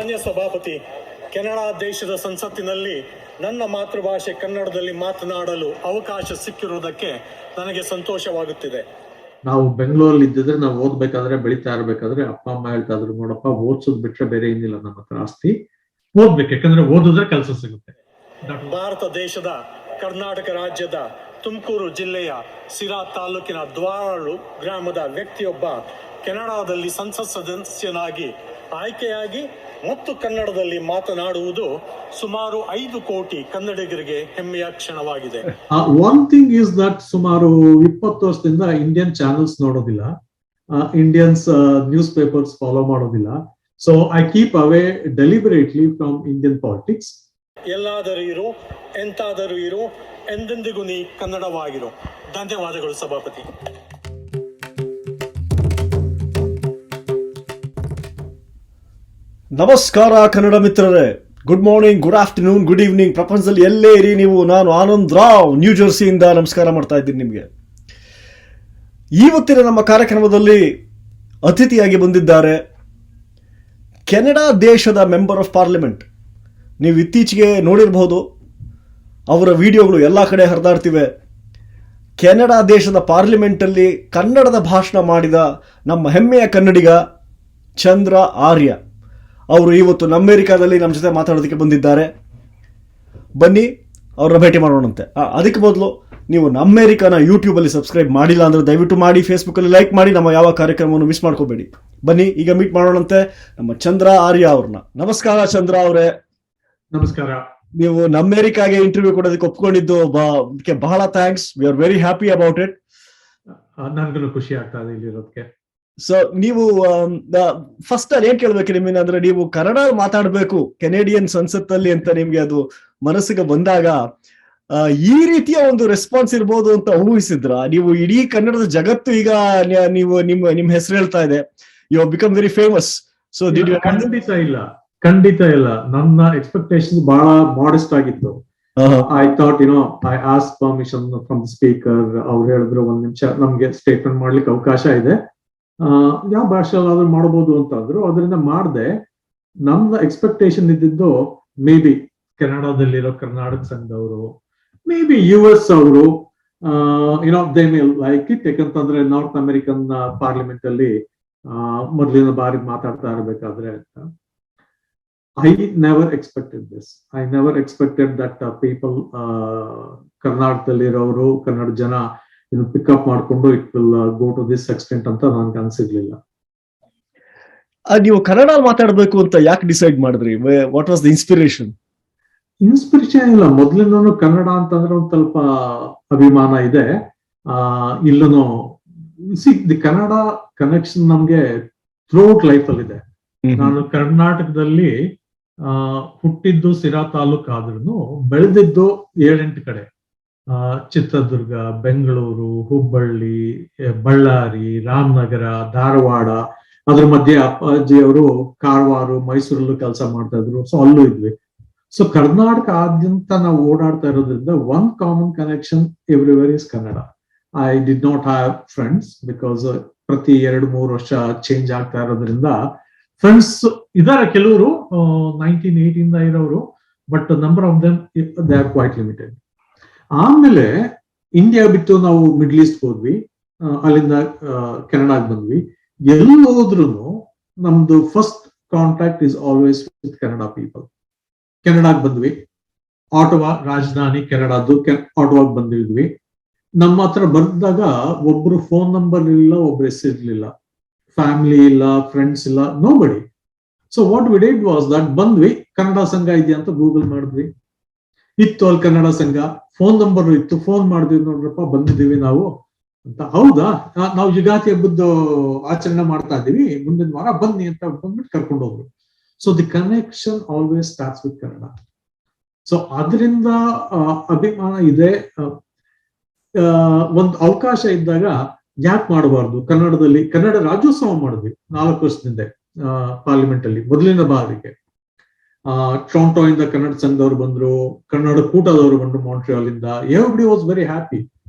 ಮಾನ್ಯ ಸಭಾಪತಿ, ಕೆನಡಾ ದೇಶದ ಸಂಸತ್ತಿನಲ್ಲಿ ನನ್ನ ಮಾತೃಭಾಷೆ ಕನ್ನಡದಲ್ಲಿ ಮಾತನಾಡಲು ಅವಕಾಶ ಸಿಕ್ಕಿರುವುದಕ್ಕೆ ನನಗೆ ಸಂತೋಷವಾಗುತ್ತಿದೆ. ನಾವು ಬೆಂಗಳೂರಲ್ಲಿ ಇದ್ದಿದ್ರೆ ನಾವು ಓದ್ಬೇಕಾದ್ರೆ ಬೆಳಿತಾ ಇರ್ಬೇಕಾದ್ರೆ ಅಪ್ಪ ಅಮ್ಮ ಹೇಳ್ತಾ ಇದ್ರು, ನೋಡಪ್ಪ ಓದ್ಸೋದ್ ಬಿಟ್ರೆ ಬೇರೆ ಏನಿಲ್ಲ ನಮ್ಮ ಹತ್ರ ಆಸ್ತಿ, ಓದ್ಬೇಕು, ಯಾಕಂದ್ರೆ ಓದಿದ್ರೆ ಕೆಲಸ ಸಿಗುತ್ತೆ. ಭಾರತ ದೇಶದ ಕರ್ನಾಟಕ ರಾಜ್ಯದ ತುಮಕೂರು ಜಿಲ್ಲೆಯ ಸಿರಾ ತಾಲೂಕಿನ ದ್ವಾರಳು ಗ್ರಾಮದ ವ್ಯಕ್ತಿಯೊಬ್ಬ ಕೆನಡಾದಲ್ಲಿ ಸಂಸತ್ ಸದಸ್ಯನಾಗಿ ಆಯ್ಕೆಯಾಗಿ ಮತ್ತು ಕನ್ನಡದಲ್ಲಿ ಮಾತನಾಡುವುದು ಸುಮಾರು 5 ಕೋಟಿ ಕನ್ನಡಿಗರಿಗೆ ಹೆಮ್ಮೆಯ ಕ್ಷಣವಾಗಿದೆ. ಒನ್ ಥಿಂಗ್ ಇಸ್ ದಟ್ ಸುಮಾರು 20 ವರ್ಷದಿಂದ ಇಂಡಿಯನ್ ಚಾನೆಲ್ಸ್ ನೋಡೋದಿಲ್ಲ, ಇಂಡಿಯನ್ಸ್ ನ್ಯೂಸ್ ಪೇಪರ್ಸ್ ಫಾಲೋ ಮಾಡೋದಿಲ್ಲ. So I keep away deliberately from Indian politics. ಎಲ್ಲಾದರೂ ಇರು, ಎಂತಾದರೂ ಇರು, ಎಂದೆಂದಿಗೂ ನೀ ಕನ್ನಡವಾಗಿರು. ಧನ್ಯವಾದಗಳು ಸಭಾಪತಿ. ನಮಸ್ಕಾರ ಕನ್ನಡ ಮಿತ್ರರೇ, good morning, good afternoon, good evening. ಪ್ರಪಂಚದಲ್ಲಿ ಎಲ್ಲೇ ಇರಿ ನೀವು, ನಾನು ಆನಂದ್ ರಾವ್ ನ್ಯೂ ಜರ್ಸಿಯಿಂದ ನಮಸ್ಕಾರ ಮಾಡ್ತಾ ಇದ್ದೀನಿ ನಿಮಗೆ. ಇವತ್ತಿನ ನಮ್ಮ ಕಾರ್ಯಕ್ರಮದಲ್ಲಿ ಅತಿಥಿಯಾಗಿ ಬಂದಿದ್ದಾರೆ ಕೆನಡಾ ದೇಶದ ಮೆಂಬರ್ ಆಫ್ ಪಾರ್ಲಿಮೆಂಟ್. ನೀವು ಇತ್ತೀಚೆಗೆ ನೋಡಿರಬಹುದು, ಅವರ ವಿಡಿಯೋಗಳು ಎಲ್ಲ ಕಡೆ ಹರಿದಾಡ್ತಿವೆ. ಕೆನಡಾ ದೇಶದ ಪಾರ್ಲಿಮೆಂಟಲ್ಲಿ ಕನ್ನಡದ ಭಾಷಣ ಮಾಡಿದ ನಮ್ಮ ಹೆಮ್ಮೆಯ ಕನ್ನಡಿಗ ಚಂದ್ರ ಆರ್ಯ ಅವರು ಇವತ್ತು ಅಮೆರಿಕಾದಲ್ಲಿ ನಮ್ಮ ಜೊತೆ ಮಾತಾಡೋದಕ್ಕೆ ಬಂದಿದ್ದಾರೆ. ಬನ್ನಿ ಅವ್ರನ್ನ ಭೇಟಿ ಮಾಡೋಣಂತೆ. ಅದಕ್ಕೆ ಮೊದಲು ನೀವು ಅಮೆರಿಕಾನ ಯೂಟ್ಯೂಬಲ್ಲಿ ಸಬ್ಸ್ಕ್ರೈಬ್ ಮಾಡಿಲ್ಲ ಅಂದರೆ ದಯವಿಟ್ಟು ಮಾಡಿ, ಫೇಸ್ಬುಕ್ಕಲ್ಲಿ ಲೈಕ್ ಮಾಡಿ, ನಮ್ಮ ಯಾವ ಕಾರ್ಯಕ್ರಮವನ್ನು ಮಿಸ್ ಮಾಡ್ಕೋಬೇಡಿ. ಬನ್ನಿ ಈಗ ಮೀಟ್ ಮಾಡೋಣಂತೆ ನಮ್ಮ ಚಂದ್ರ ಆರ್ಯ ಅವ್ರನ್ನ. ನಮಸ್ಕಾರ ಚಂದ್ರ ಅವರೇ. ನಮಸ್ಕಾರ. ನೀವು ಅಮೆರಿಕಾಗೆ ಇಂಟರ್ವ್ಯೂ ಕೊಡೋದಕ್ಕೆ ಒಪ್ಕೊಂಡಿದ್ದು ಬಹಳ thanks. We are very happy about it. ನನ್ಗೂ ಖುಷಿ ಆಗ್ತಾ ಇದೆ ಇಲ್ಲಿರೋದಕ್ಕೆ. ಸೊ ನೀವು ಫಸ್ಟ್ ಅಲ್ಲಿ ಏನ್ ಕೇಳ್ಬೇಕು ನಿಮ್ಮನ್ನ ಅಂದ್ರೆ, ನೀವು ಕನ್ನಡ ಮಾತಾಡ್ಬೇಕು ಕೆನೇಡಿಯನ್ ಸಂಸತ್ತಲ್ಲಿ ಅಂತ ನಿಮ್ಗೆ ಅದು ಮನಸ್ಸಿಗೆ ಬಂದಾಗ ಈ ರೀತಿಯ ಒಂದು ರೆಸ್ಪಾನ್ಸ್ ಇರ್ಬೋದು ಅಂತ ಊಹಿಸಿದ್ರ? ನೀವು ಇಡೀ ಕನ್ನಡದ ಜಗತ್ತು ಈಗ ನೀವು ನಿಮ್ ಹೆಸರು ಹೇಳ್ತಾ ಇದೆ, you have become very famous. So ಖಂಡಿತ ಇಲ್ಲ. ನನ್ನ ಎಕ್ಸ್ಪೆಕ್ಟೇಷನ್ ಬಹಳ ಮಾಡೆಸ್ಟ್ ಆಗಿತ್ತು. I thought I ask permission from speaker. ಅವ್ರು ಹೇಳಿದ್ರು 1 ನಿಮಿಷ ನಮ್ಗೆ ಸ್ಟೇಟ್ಮೆಂಟ್ ಮಾಡ್ಲಿಕ್ಕೆ ಅವಕಾಶ ಇದೆ, ಯಾವ ಭಾಷೆಲ್ಲಾದ್ರೂ ಮಾಡಬಹುದು ಅಂತ ಅಂದ್ರು. ಅದರಿಂದ ಮಾಡಿದೆ. ನನ್ನ ಎಕ್ಸ್ಪೆಕ್ಟೇಷನ್ ಇದ್ದಿದ್ದು ಮೇ ಬಿ ಕೆನಡಾದಲ್ಲಿರೋ ಕರ್ನಾಟಕ ಸಂಘದವರು, ಮೇ ಬಿ US ಅವರು, ದೇ ಮೇ ಲೈಕ್ ಇಟ್. ಯಾಕಂತಂದ್ರೆ ನಾರ್ತ್ ಅಮೆರಿಕನ್ ಪಾರ್ಲಿಮೆಂಟ್ ಅಲ್ಲಿ ಮೊದಲಿನ ಬಾರಿ ಮಾತಾಡ್ತಾ ಇರ್ಬೇಕಾದ್ರೆ ಅಂತ. I never expected this. I never expected that people ಕರ್ನಾಟಕದಲ್ಲಿರೋರು, Kannada ಜನ ಪಿಕಪ್ ಮಾಡ್ಕೊಂಡು it will go to this extent ಅಂತ ನನ್ಗೆ ಅನ್ಸಿರ್ಲಿಲ್ಲ. ನೀವು ಕನ್ನಡ ಮಾತಾಡ್ಬೇಕು ಅಂತ ಯಾಕೆ ಡಿಸೈಡ್ ಮಾಡಿದ್ರಿ? ವಾಟ್ ವಾಸ್ ದ ಇನ್ಸ್ಪಿರೇಷನ್ ಇಲ್ಲ, ಮೊದ್ಲಿಂದನು ಕನ್ನಡ ಅಂತಂದ್ರೆ ಒಂದ್ ಸ್ವಲ್ಪ ಅಭಿಮಾನ ಇದೆ. ಇಲ್ಲೂ ದಿ ಕನ್ನಡ ಕನೆಕ್ಷನ್ ನಮ್ಗೆ ಥ್ರೂಔಟ್ ಲೈಫ್ ಅಲ್ಲಿ ಇದೆ. ನಾನು ಕರ್ನಾಟಕದಲ್ಲಿ ಹುಟ್ಟಿದ್ದು ಸಿರಾ ತಾಲೂಕ್ ಆದ್ರೂ ಬೆಳೆದಿದ್ದು 7-8 ಕಡೆ. ಚಿತ್ರದುರ್ಗ, ಬೆಂಗಳೂರು, ಹುಬ್ಬಳ್ಳಿ, ಬಳ್ಳಾರಿ, ರಾಮನಗರ, ಧಾರವಾಡ. ಅದ್ರ ಮಧ್ಯೆ ಅಪ್ಪಾಜಿಯವರು ಕಾರವಾರ, ಮೈಸೂರಲ್ಲೂ ಕೆಲಸ ಮಾಡ್ತಾ ಇದ್ರು. ಸೊ ಅಲ್ಲೂ ಇದ್ವಿ. ಸೊ ಕರ್ನಾಟಕ ಆದ್ಯಂತ ನಾವು ಓಡಾಡ್ತಾ ಇರೋದ್ರಿಂದ one common connection everywhere is Kannada. I did not have friends because ಪ್ರತಿ 2-3 ವರ್ಷ ಚೇಂಜ್ ಆಗ್ತಾ ಇರೋದ್ರಿಂದ ಫ್ರೆಂಡ್ಸ್ ಇದಾರೆ ಕೆಲವರು 1980 ಇರೋರು, but number of them they are quite limited. ಆಮೇಲೆ ಇಂಡಿಯಾ ಬಿಟ್ಟು ನಾವು ಮಿಡ್ಲ್ ಈಸ್ಟ್ ಹೋದ್ವಿ, ಅಲ್ಲಿಂದ ಕೆನಡಾಗ್ ಬಂದ್ವಿ. ಎಲ್ಲಿ ಹೋದ್ರು ನಮ್ದು first contact is always with Kannada people. ಕೆನಡಾಗ್ ಬಂದ್ವಿ, ಆಟೋವಾ ರಾಜಧಾನಿ ಕೆನಡಾದ್ದು, ಆಟೋವಾಗ್ ಬಂದಿದ್ವಿ. ನಮ್ಮ ಹತ್ರ ಬಂದಾಗ ಒಬ್ರು ಫೋನ್ ನಂಬರ್ ಇರಲಿಲ್ಲ, ಒಬ್ರು ಹೆಸರು ಇರ್ಲಿಲ್ಲ, ಫ್ಯಾಮಿಲಿ ಇಲ್ಲ, ಫ್ರೆಂಡ್ಸ್ ಇಲ್ಲ, ನೋ ಬಡಿ. So what we did was that, ಬಂದ್ವಿ, ಕನ್ನಡ ಸಂಘ ಇದೆಯಾ ಅಂತ ಗೂಗಲ್ ಮಾಡಿದ್ವಿ. ಇತ್ತು ಅಲ್ಲಿ ಕನ್ನಡ ಸಂಘ, ಫೋನ್ ನಂಬರ್ ಇತ್ತು, ಫೋನ್ ಮಾಡಿದ್ವಿ, ನೋಡ್ರಪ್ಪ ಬಂದಿದ್ದೀವಿ ನಾವು ಅಂತ. ಹೌದಾ, ನಾವು ಯುಗಾದಿ ಹಬ್ಬದ ಆಚರಣೆ ಮಾಡ್ತಾ ಇದೀವಿ, ಮುಂದಿನ ವಾರ ಬನ್ನಿ ಅಂತ ಬಂದ್ಬಿಟ್ಟು ಕರ್ಕೊಂಡು ಹೋಗ್ರು. So the connection always starts with Kannada. So ಅದರಿಂದ ಅಭಿಮಾನ ಇದೆ. ಒಂದು ಅವಕಾಶ ಇದ್ದಾಗ ಯಾಕೆ ಮಾಡಬಾರ್ದು? ಕನ್ನಡದಲ್ಲಿ ಕನ್ನಡ ರಾಜ್ಯೋತ್ಸವ ಮಾಡಿದ್ವಿ 4 ವರ್ಷದಿಂದ ಪಾರ್ಲಿಮೆಂಟ್ ಅಲ್ಲಿ ಮೊದಲಿನ ಬಾರಿಗೆ. ಟೊರೊಂಟೊ ಇಂದ ಕನ್ನಡ ಸಂಘದವ್ರು ಬಂದ್ರು, ಕನ್ನಡ ಕೂಟದವರು ಬಂದ್ರು, ಮಾಂಟ್ರಿಯಾಲ್ ಇಂದ. Everybody was very happy.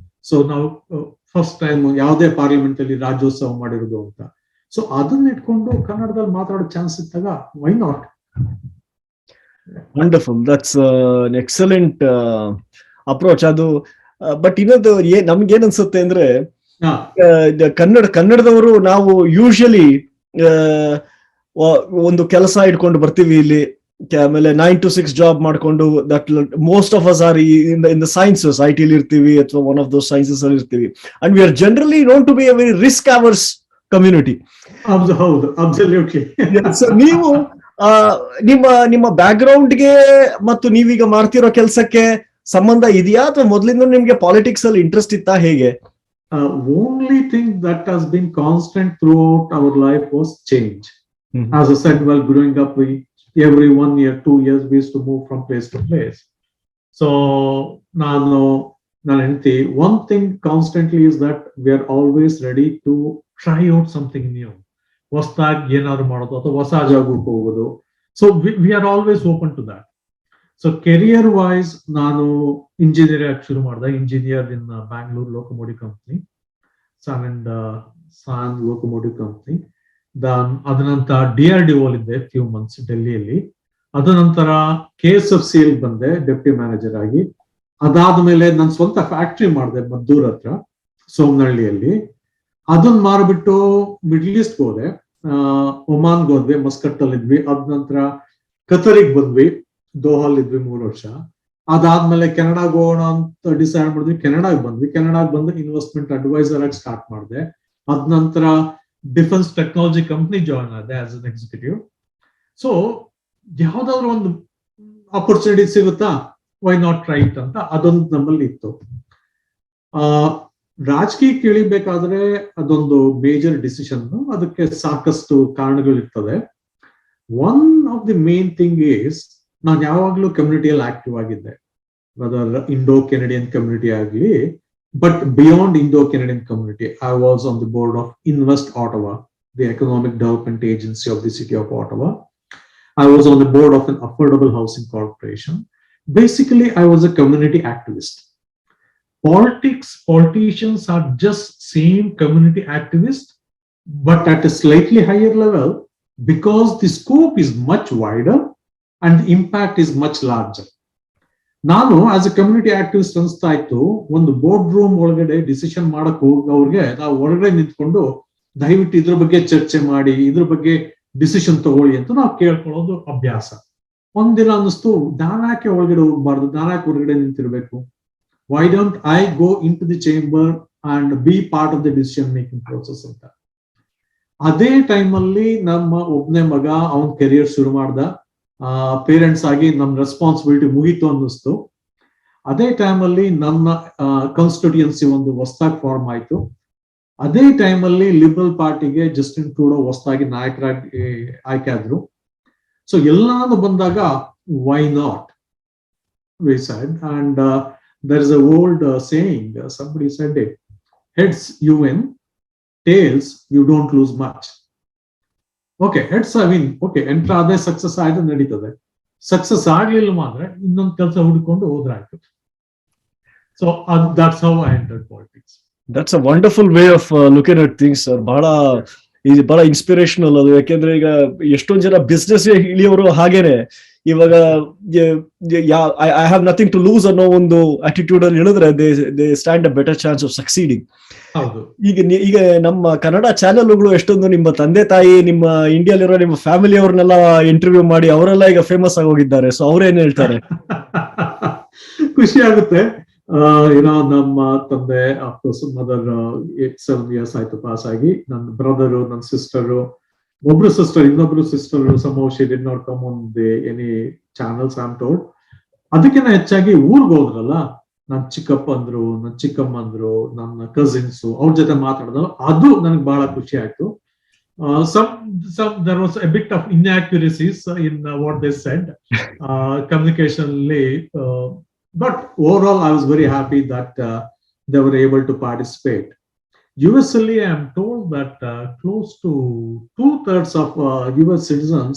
So ನಾವು ಫಸ್ಟ್ ಟೈಮ್ ಯಾವುದೇ ಪಾರ್ಲಿಮೆಂಟ್ ಅಲ್ಲಿ ರಾಜ್ಯೋತ್ಸವ ಮಾಡಿರೋದು ಅಂತ. ಸೊ ಅದನ್ನ ಇಟ್ಕೊಂಡು ಕನ್ನಡದಲ್ಲಿ ಮಾತಾಡೋ ಚಾನ್ಸ್ ಇದ್ದಾಗ why not? Wonderful, that's an excellent approach ಅದು. ಬಟ್ ಇನ್ನೊಂದು ನಮ್ಗೇನ್ ಅನ್ಸುತ್ತೆ ಅಂದ್ರೆ, ಹಾ, ಕನ್ನಡದವರು ನಾವು ಯೂಶಲಿ ಒಂದು ಕೆಲಸ ಇಟ್ಕೊಂಡು ಬರ್ತೀವಿ ಇಲ್ಲಿ, ಆಮೇಲೆ 9 to 6 ಜಾಬ್ ಮಾಡ್ಕೊಂಡು, that most of us are in the sciences, ಐ ಟಿಲಿ ಇರ್ತೀವಿ ಅಥವಾ ಒನ್ ಆಫ್ ದೋಸ್ ಸೈನ್ಸಸ್ ಅಲ್ಲಿ ಇರ್ತೀವಿ, and we are generally known to be a very risk averse community. ಹೌದು, ಅಬ್ಸಲ್ಯೂಟ್ಲಿ. ನೀವು ನಿಮ್ಮ ಬ್ಯಾಕ್ ಗ್ರೌಂಡ್ಗೆ ಮತ್ತು ನೀವೀಗ ಮಾಡ್ತಿರೋ ಕೆಲಸಕ್ಕೆ ಸಂಬಂಧ ಇದೆಯಾ, ಅಥವಾ ಮೊದಲಿಂದ ನಿಮ್ಗೆ ಪಾಲಿಟಿಕ್ಸ್ ಅಲ್ಲಿ ಇಂಟ್ರೆಸ್ಟ್ ಇತ್ತಾ, ಹೇಗೆ? Only thing that has been constant throughout our life was change. As I said, while growing up, every 1 year, 2 years, we used to move from place to place. So, one thing constantly is that we are always ready to try out something new. ಹೊಸದಾಗಿ ಏನಾದ್ರು ಮಾಡೋದು ಅಥವಾ ಹೊಸ ಜಾಗಕ್ಕೆ ಹೋಗೋದು. So we are always open to that. So career wise ನಾನು engineer ಆಗಿ ಶುರು ಮಾಡಿದೆ. Engineer in Bangalore locomotive company, ಸಾನ್ ಲೋಕೋಮೋಟಿವ್ ಕಂಪ್ನಿ. ಅದ ನಂತರ DRDO ಇದ್ದೆ ಫ್ಯೂ ಮಂತ್ಸ್ ಡೆಲ್ಲಿಯಲ್ಲಿ. ಅದ ನಂತರ KSFC ಬಂದೆ ಡೆಪ್ಟಿ ಮ್ಯಾನೇಜರ್ ಆಗಿ. ಅದಾದ್ಮೇಲೆ ನನ್ನ ಸ್ವಂತ ಫ್ಯಾಕ್ಟ್ರಿ ಮಾಡಿದೆ ಮದ್ದೂರ್ ಹತ್ರ ಸೋಮನಹಳ್ಳಿಯಲ್ಲಿ. ಅದನ್ನ ಮಾರ್ಬಿಟ್ಟು ಮಿಡ್ಲ್ ಈಸ್ಟ್ ಹೋದೆ, ಒಮಾನ್ಗೆ ಹೋದ್ವಿ, ಮಸ್ಕಟ್ ಅಲ್ಲಿ ಇದ್ವಿ. ಅದ ನಂತರ ಕತರಿಗೆ ಬಂದ್ವಿ, ದೋಹಾಲ್ ಇದ್ವಿ 3 ವರ್ಷ. ಅದಾದ್ಮೇಲೆ ಕೆನಡಾಗ್ ಹೋಗೋಣ ಅಂತ ಡಿಸೈಡ್ ಮಾಡಿದ್ವಿ, ಕೆನಡಾಗ್ ಬಂದ್ವಿ. ಕೆನಡಾಗ್ ಬಂದು ಇನ್ವೆಸ್ಟ್ಮೆಂಟ್ ಅಡ್ವೈಸರ್ ಆಗಿ ಸ್ಟಾರ್ಟ್ ಮಾಡಿದೆ. ಅದ ನಂತರ ಡಿಫೆನ್ಸ್ ಟೆಕ್ನಾಲಜಿ ಕಂಪ್ನಿ ಜಾಯ್ನ್ ಆದೆ ಆಸ್ ಅನ್ ಎಕ್ಸಿಕ್ಯೂಟಿವ್. ಸೊ ಯಾವ್ದಾದ್ರು ಒಂದು ಆಪರ್ಚುನಿಟಿ ಸಿಗುತ್ತಾ, ವೈ ನಾಟ್ ಟ್ರೈ ಇಟ್ ಅಂತ ಅದೊಂದು ನಮ್ಮಲ್ಲಿ ಇತ್ತು. ರಾಜಕೀಯಕ್ಕೆ ಇಳಿಬೇಕಾದ್ರೆ ಅದೊಂದು ಮೇಜರ್ ಡಿಸಿಷನ್, ಅದಕ್ಕೆ ಸಾಕಷ್ಟು ಕಾರಣಗಳಿರ್ತದೆ. One of the main thing is, ನಾನು ಯಾವಾಗ್ಲೂ ಕಮ್ಯುನಿಟಿಯಲ್ಲಿ ಆಕ್ಟಿವ್ ಆಗಿದ್ದೆ, ಅದರ ಇಂಡೋ ಕೆನಡಿಯನ್ ಕಮ್ಯುನಿಟಿ ಆಗಲಿ, but beyond Indo Canadian community I was on the board of Invest Ottawa, the economic development agency of the city of Ottawa. I was on the board of an affordable housing corporation. Basically, I was a community activist. Politicians are just same community activists, but at a slightly higher level, because the scope is much wider and the impact is much larger. ನಾನು as A community activist ಅನಿಸ್ತಾ ಇತ್ತು, ಒಂದು board room ಒಳಗಡೆ decision ಮಾಡಕ್ ಹೋಗೋರ್ಗೆ ನಾವು ಹೊರಗಡೆ ನಿಂತ್ಕೊಂಡು ದಯವಿಟ್ಟು ಇದ್ರ ಬಗ್ಗೆ ಚರ್ಚೆ ಮಾಡಿ, ಇದ್ರ ಬಗ್ಗೆ ಡಿಸಿಷನ್ ತಗೊಳ್ಳಿ ಅಂತ ನಾವು ಕೇಳ್ಕೊಳ್ಳೋದು ಅಭ್ಯಾಸ. ಒಂದಿನ ಅನ್ನಿಸ್ತು, ನಾನ್ಯಾಕೆ ಒಳಗಡೆ ಹೋಗ್ಬಾರ್ದು, ನಾನ್ಯಾಕೆ ಹೊರಗಡೆ ನಿಂತಿರ್ಬೇಕು, why don't I go into the chamber and be part of the decision making process ಅಂತ. ಅದೇ ಟೈಮಲ್ಲಿ ನಮ್ಮ ಒಬ್ನೇ ಮಗ ಅವನ್ ಕೆರಿಯರ್ ಶುರು ಮಾಡ್ದ. ಪೇರೆಂಟ್ಸ್ ಆಗಿ ನಮ್ ರೆಸ್ಪಾನ್ಸಿಬಿಲಿಟಿ ಮುಗೀತು ಅನ್ನಿಸ್ತು. ಅದೇ ಟೈಮಲ್ಲಿ ನನ್ನ ಕಾನ್ಸ್ಟಿಟ್ಯೂಯನ್ಸಿ ಒಂದು ಹೊಸದಾಗಿ ಫಾರ್ಮ್ ಆಯ್ತು. ಅದೇ ಟೈಮಲ್ಲಿ ಲಿಬರಲ್ ಪಾರ್ಟಿಗೆ ಜಸ್ಟಿನ್ ಟ್ರೂಡೋ ಹೊಸದಾಗಿ ನಾಯಕರಾಗಿ ಆಯ್ಕೆ ಆದ್ರು. ಸೊ ಎಲ್ಲಾನು ಬಂದಾಗ why not we said, and there is a old saying, somebody said it, heads you win, tails you don't lose much. Okay, heads I win, okay, enter ಆದ್ರೆ success ಆಯ್ತು, ನಡೀತದೆ. Success ಆಗ್ಲಿಲ್ಲ ಮಾತ್ರ ಇನ್ನೊಂದು ಕೆಲಸ ಹುಡ್ಕೊಂಡು ಹೋದ್ರಾಯ್ತು. So that's how I entered politics. That's a wonderful way of looking at things, sir. ಬಹಳ ಇನ್ಸ್ಪಿರೇಷನಲ್ ಅದು. ಯಾಕೆಂದ್ರೆ ಈಗ ಎಷ್ಟೊಂದ್ ಜನ ಬಿಸ್ನೆಸ್ ಇಳಿಯೋರು ಹಾಗೇನೆ, ಇವಾಗ I have nothing to lose ಅನ್ನೋ ಒಂದು ಅಟಿಟ್ಯೂಡ್ ಅಲ್ಲಿ ಹೇಳಿದ್ರೆ they stand a better chance of succeeding. ಈಗ ನಮ್ಮ ಕನ್ನಡ ಚಾನೆಲ್ಗಳು ಎಷ್ಟೊಂದು ನಿಮ್ಮ ತಂದೆ ತಾಯಿ, ನಿಮ್ಮ ಇಂಡಿಯಾಲಿರೋ ನಿಮ್ಮ ಫ್ಯಾಮಿಲಿ ಅವ್ರನ್ನೆಲ್ಲ ಇಂಟರ್ವ್ಯೂ ಮಾಡಿ ಅವರೆಲ್ಲ ಈಗ ಫೇಮಸ್ ಆಗಿ ಹೋಗಿದ್ದಾರೆ. ಸೊ ಅವ್ರೇನ್ ಹೇಳ್ತಾರೆ? ಖುಷಿ ಆಗುತ್ತೆ. ಏನೋ ನಮ್ಮ ತಂದೆ ಅಫ್ಕೋರ್ಸ್ ಮದರ್ 7 years ಆಯ್ತು ಪಾಸ್ ಆಗಿ. ನನ್ನ ಬ್ರದರು, ನನ್ನ ಸಿಸ್ಟರು, ಇನ್ನೊಬ್ರು sister somehow she did not come on any channels I'm told. ಅದಕ್ಕಿಂತ ಹೆಚ್ಚಾಗಿ ಊರ್ಗ್ ಹೋದ್ರಲ್ಲ, ನನ್ನ ಚಿಕ್ಕಪ್ಪಂದ್ರು, ನನ್ನ ಚಿಕ್ಕಮ್ಮಂದ್ರು, ನನ್ನ ಕಸಿನ್ಸ್, ಅವ್ರ ಜೊತೆ ಮಾತಾಡಿದ್ರು, ಅದು ನನಗೆ ಬಹಳ ಖುಷಿ ಆಯ್ತು. There was a bit of inaccuracies in what they said, communication but overall I was very happy that they were able to participate. USLA, I am told that close to 2/3 of US citizens,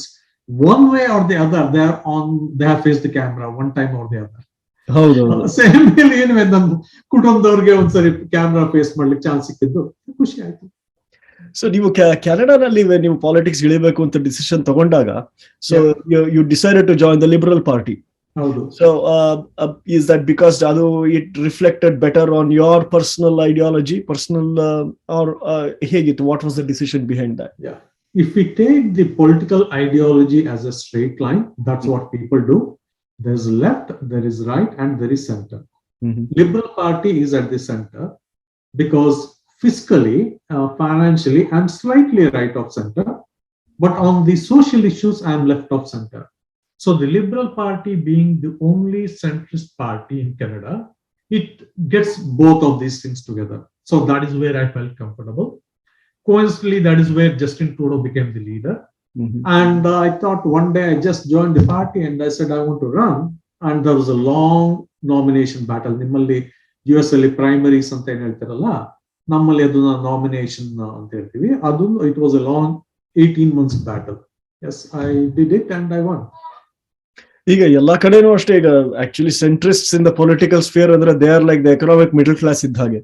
one way or the other, they have faced the camera one time or the other. ಹೌದು. Same ಏನು ನಮ್ಮ ಕುಟುಂಬದವ್ರಿಗೆ ಒಂದ್ಸರಿ camera face ಮಾಡ್ಲಿಕ್ಕೆ chance ಸಿಕ್ಕಿದ್ದು ಖುಷಿ ಆಯ್ತು. So ನೀವು ಕೆನಡಾನಲ್ಲಿ ನೀವು ಪಾಲಿಟಿಕ್ಸ್ ಇಳಿಬೇಕು ಅಂತ ಡಿಸಿಷನ್ ತಗೊಂಡಾಗ so you decided to join the Liberal Party. ಹೌದು. ಸೊ is that because ಅದು it reflected better on your personal ideology, personal or ಹೇಗಿತ್ತು? What was the decision behind that? Yeah. If we take the political ideology as a straight line, that's what people do. There's left, there is right, and there is center. Liberal Party is at the center because fiscally, financially, I'm slightly right of center, but on the social issues, I'm left of center. So the Liberal Party being the only centrist party in Canada, it gets both of these things together. So that is where I felt comfortable. Coincidentally, that is where Justin Trudeau became the leader. And I thought one day I just joined the party and I said I want to run. And there was a long nomination battle. Nimmalli US ಅಲ್ಲಿ primaries ಅಂತ ಏನು ಹೇಳ್ತಾರಲ್ಲ, ನಮ್ಮಲ್ಲಿ ಅದನ್ನ nomination ಅಂತ ಹೇಳ್ತೀವಿ. ಅದು it was a long 18 months battle. Yes, I did it and I won. ಈಗ ಎಲ್ಲಾ ಕಡೆನೂ ಅಷ್ಟೇ. ಈಗ actually centrists in the political sphere ಅಂದ್ರೆ they are like the economic middle class ಇದ್ದ ಹಾಗೆ.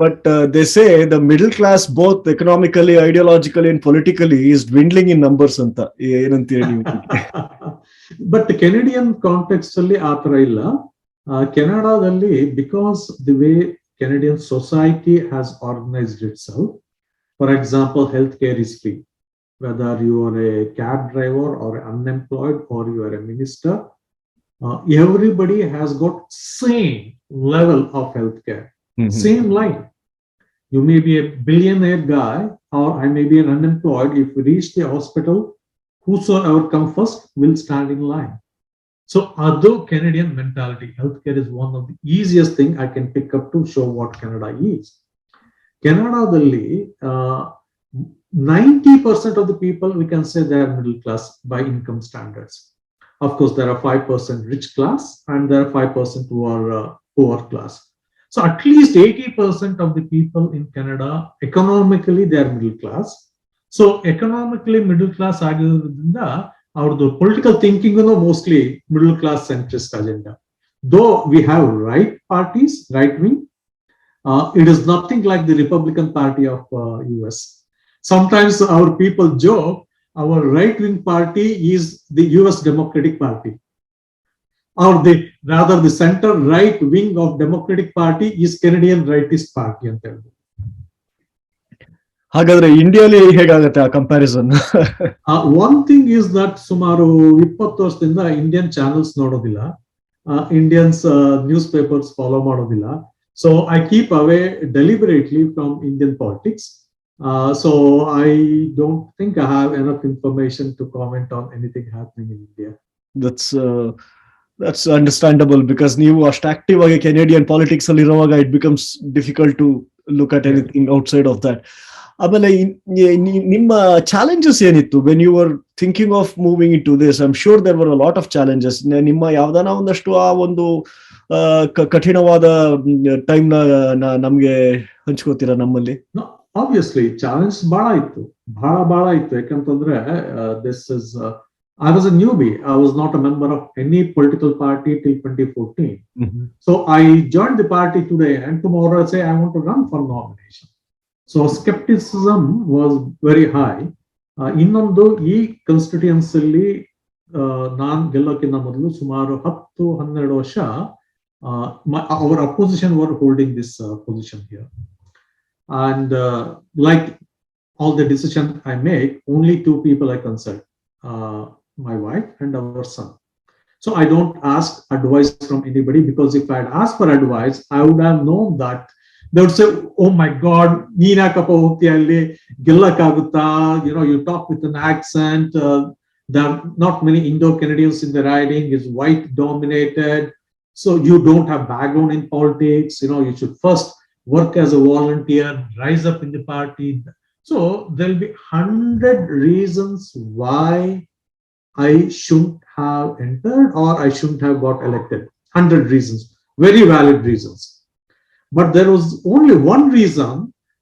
But they say the middle class both economically, ideologically and politically is dwindling in numbers ಅಂತ ಏನಂತೀರಿ ನೀವು? ಬಟ್ ಕೆನಡಿಯನ್ ಕಾಂಟೆಕ್ಸ್ಟ್ ಅಲ್ಲಿ ಆ ತರ ಇಲ್ಲ. ಕೆನಡಾದಲ್ಲಿ because the way Canadian society has organised itself, for example health care is free. Whether you are a cab driver or unemployed or you are a minister, everybody has got same level of healthcare, same line. You may be a billionaire guy or I may be an unemployed. If we reach the hospital, whosoever come first will stand in line. So other Canadian mentality, healthcare is one of the easiest thing I can pick up to show what Canada is. Canada dalli 90% of the people, we can say they are middle class by income standards. Of course, there are 5% rich class and there are 5% who are poor class. So at least 80% of the people in Canada, economically, they are middle class. So economically middle class ಆಗಿರೋದ್ರಿಂದ ಅವ್ರದ್ದು political thinking mostly middle class centrist agenda. Though we have right parties, right wing, it is nothing like the Republican Party of US. Sometimes our people joke, our right-wing party is the US Democratic Party. Or rather the center-right wing of Democratic Party is Canadian Rightist Party. ಹಾಗಾದ್ರೆ ಇಂಡಿಯಾಲಿ ಹೇಗಾಗುತ್ತೆ ಆ comparison? One thing is that ಸುಮಾರು 20 ವರ್ಷದಿಂದ Indian channels ನೋಡೋದಿಲ್ಲ, Indians news papers follow ಮಾಡೋದಿಲ್ಲ. So I keep away deliberately from Indian politics. So I don't think I have enough information to comment on anything happening in India. That's understandable because ನೀವು ಅಷ್ಟು active ಆಗಿ Canadian politics ಅಲ್ಲಿ ಇರುವಾಗ it becomes difficult to look at anything outside of that. ಆಮೇಲೆ ನಿಮ್ಮ challenges ಏನಿತ್ತು when you were thinking of moving into this? I'm sure there were a lot of challenges. ನಿಮ್ಮ ಯಾವ್ದಾನ ಒಂದಷ್ಟು ಆ ಒಂದು ಕಠಿಣವಾದ ಟೈಮ್ ನಮ್ಗೆ ಹಂಚ್ಕೋತೀರಾ ನಮ್ಮಲ್ಲಿ? Obviously, challenge bada ittu, bada ittu. Yakantandre, this is, I was a newbie. I was not a member of any political party till 2014. So I joined the party today and tomorrow I say I want to run for nomination. So skepticism was very high. Innondu ee constituency alli naan ಗೆಲ್ಲೋಕ್ಕಿಂತ ಮೊದಲು ಸುಮಾರು 10-12 ವರ್ಷ our opposition were holding this position here. And like all the decisions I make, only 2 people I consult, my wife and our son. So I don't ask advice from anybody, because if I had asked for advice, I would have known that they would say, oh my God, neenakappa hogtiyalli gellakagutta, you talk with an accent, there are not many Indo-Canadians in the riding, is white dominated, so you don't have background in politics, you should first work as a volunteer, rise up in the party. So there'll be 100 reasons why I shouldn't have entered or I shouldn't have got elected. 100 reasons, very valid reasons. But there was only one reason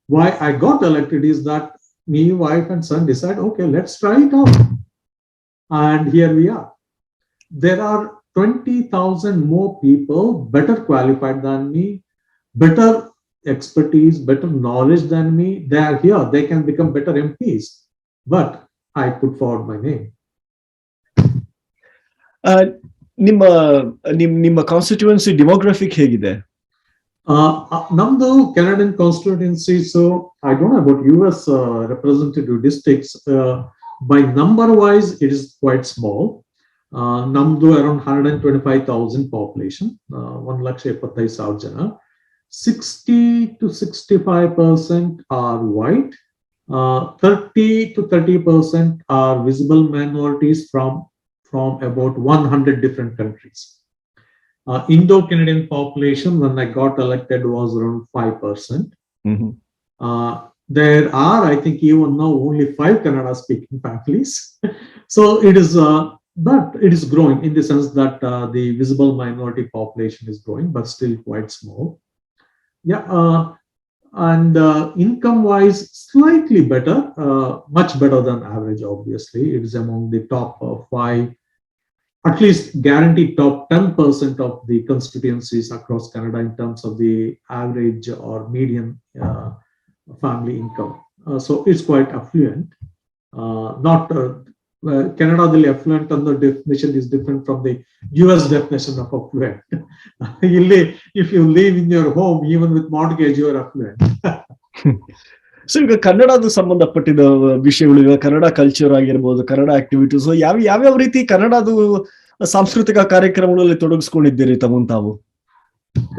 why I got elected, is that me, wife and son decide, okay, let's try it out. And here we are. There are 20,000 more people better qualified than me, better expertise, better knowledge than me. They are here. They can become better MPs. But I put forward my name. ನಿಮ್ಮ ನಿಮ್ಮ constituency demographic ಹೇಗಿದೆ? Namdu Canadian constituency, so I don't know about US representative districts. By number wise, it is quite small. Namdu around 125,000 population, 1,75,000 jana. 60 to 65% are white. 30 to 30% are visible minorities from about 100 different countries. Indo-Canadian population, when I got elected, was around 5%. Mm-hmm. There are, I think, even now only 5 Kannada-speaking families. So it is, but it is growing in the sense that the visible minority population is growing, but still quite small. Yeah, and income-wise, slightly better, much better than average. Obviously, it is among the top 5. At least guaranteed top 10% of the constituencies across Canada in terms of the average or median family income. So it's quite affluent. Not Canada, the affluent under definition is different from the US definition of affluent. If you live in your home, even with mortgage, you are affluent. So ಈಗ ಕನ್ನಡದ ಸಂಬಂಧಪಟ್ಟಿದ ವಿಷಯಗಳು, ಈಗ Kannada culture ಆಗಿರ್ಬೋದು, Kannada activities, ಯಾವ್ಯಾವ ರೀತಿ ಕನ್ನಡದು ಸಾಂಸ್ಕೃತಿಕ ಕಾರ್ಯಕ್ರಮಗಳಲ್ಲಿ ತೊಡಗಿಸ್ಕೊಂಡಿದ್ದೀರಿ ತಮ್ಮನ್ನು ತಾವು?